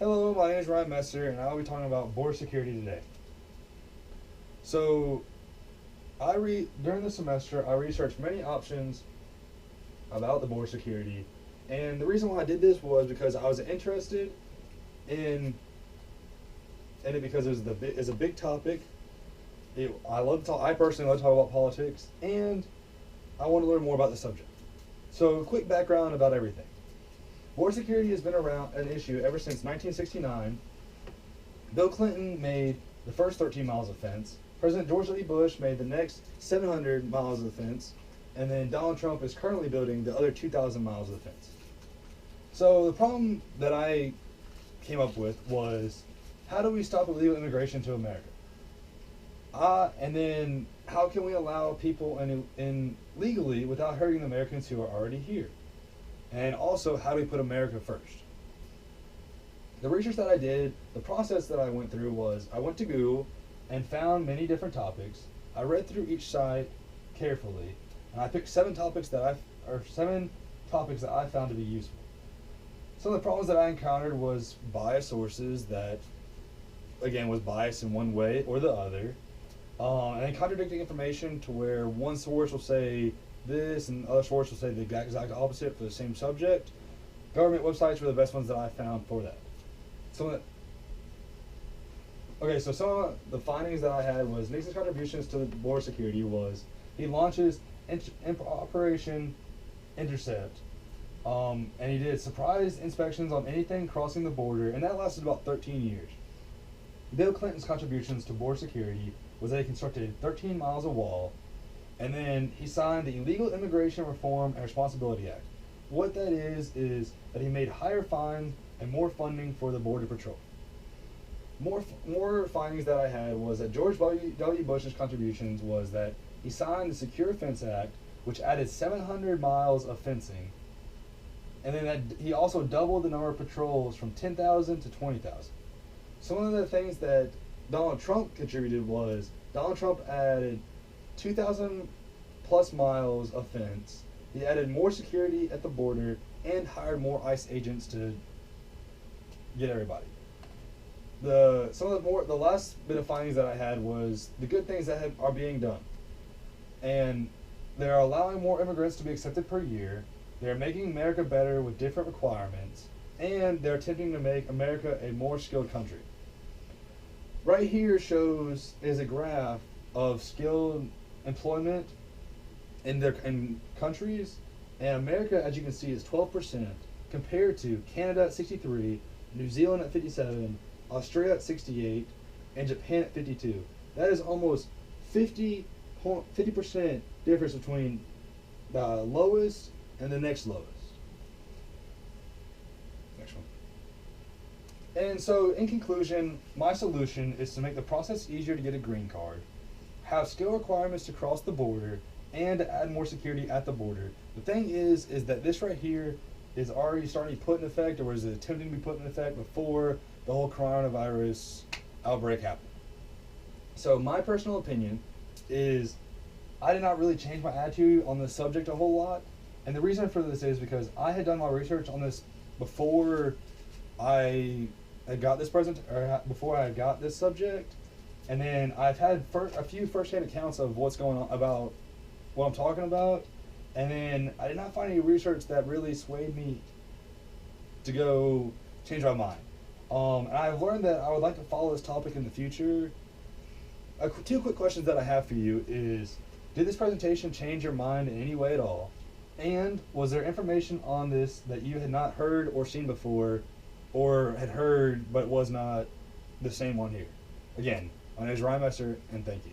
Hello, my name is Ryan Messer, and I'll be talking about border security today. So, during the semester, I researched many options about the border security, and the reason why I did this was because I was interested in it because it's a big topic. I personally love to talk about politics, and I want to learn more about the subject. So, quick background about everything. Border security has been around an issue ever since 1969. Bill Clinton made the first 13 miles of fence. President George W. Bush made the next 700 miles of the fence. And then Donald Trump is currently building the other 2,000 miles of the fence. So the problem that I came up with was, how do we stop illegal immigration to America? And then how can we allow people in legally without hurting the Americans who are already here? And also, how do we put America first? The research that I did, the process that I went through was, I went to Google and found many different topics. I read through each site carefully, and I picked seven topics that I found to be useful. Some of the problems that I encountered was biased sources that, again, was biased in one way or the other, and then contradicting information to where one source will say this and other sources will say the exact opposite for the same subject. Government websites were the best ones that I found for that. Some of the findings that I had was Nixon's contributions to the border security was he launches Operation Intercept, and he did surprise inspections on anything crossing the border, and that lasted about 13 years. Bill Clinton's contributions to border security was that he constructed 13 miles of wall, and then he signed the Illegal Immigration Reform and Responsibility Act. What that is that he made higher fines and more funding for the Border Patrol. More findings that I had was that George W. Bush's contributions was that he signed the Secure Fence Act, which added 700 miles of fencing, and then that he also doubled the number of patrols from 10,000 to 20,000. Some of the things that Donald Trump contributed was Donald Trump added 2,000 plus miles of fence. He added more security at the border and hired more ICE agents to get everybody. The last bit of findings that I had was the good things that are being done, and they're allowing more immigrants to be accepted per year. They're making America better with different requirements, and they're attempting to make America a more skilled country. Right here is a graph of skilled employment in countries, and America, as you can see, is 12% compared to Canada at 63, New Zealand at 57, Australia at 68, and Japan at 52. That is almost 50% difference between the lowest and the next lowest. Next one. And so, in conclusion, my solution is to make the process easier to get a green card, have skill requirements to cross the border, and to add more security at the border. The thing is that this right here is already starting to be put in effect, or is attempting to be put in effect before the whole coronavirus outbreak happened. So my personal opinion is I did not really change my attitude on this subject a whole lot, and the reason for this is because I had done my research on this before I got this subject, and then I've had a few first-hand accounts of what's going on about what I'm talking about, and then I did not find any research that really swayed me to go change my mind. And I've learned that I would like to follow this topic in the future. Two quick questions that I have for you is, did this presentation change your mind in any way at all? And was there information on this that you had not heard or seen before, or had heard but was not the same one here? Again, my name is Ryan Messer, and thank you.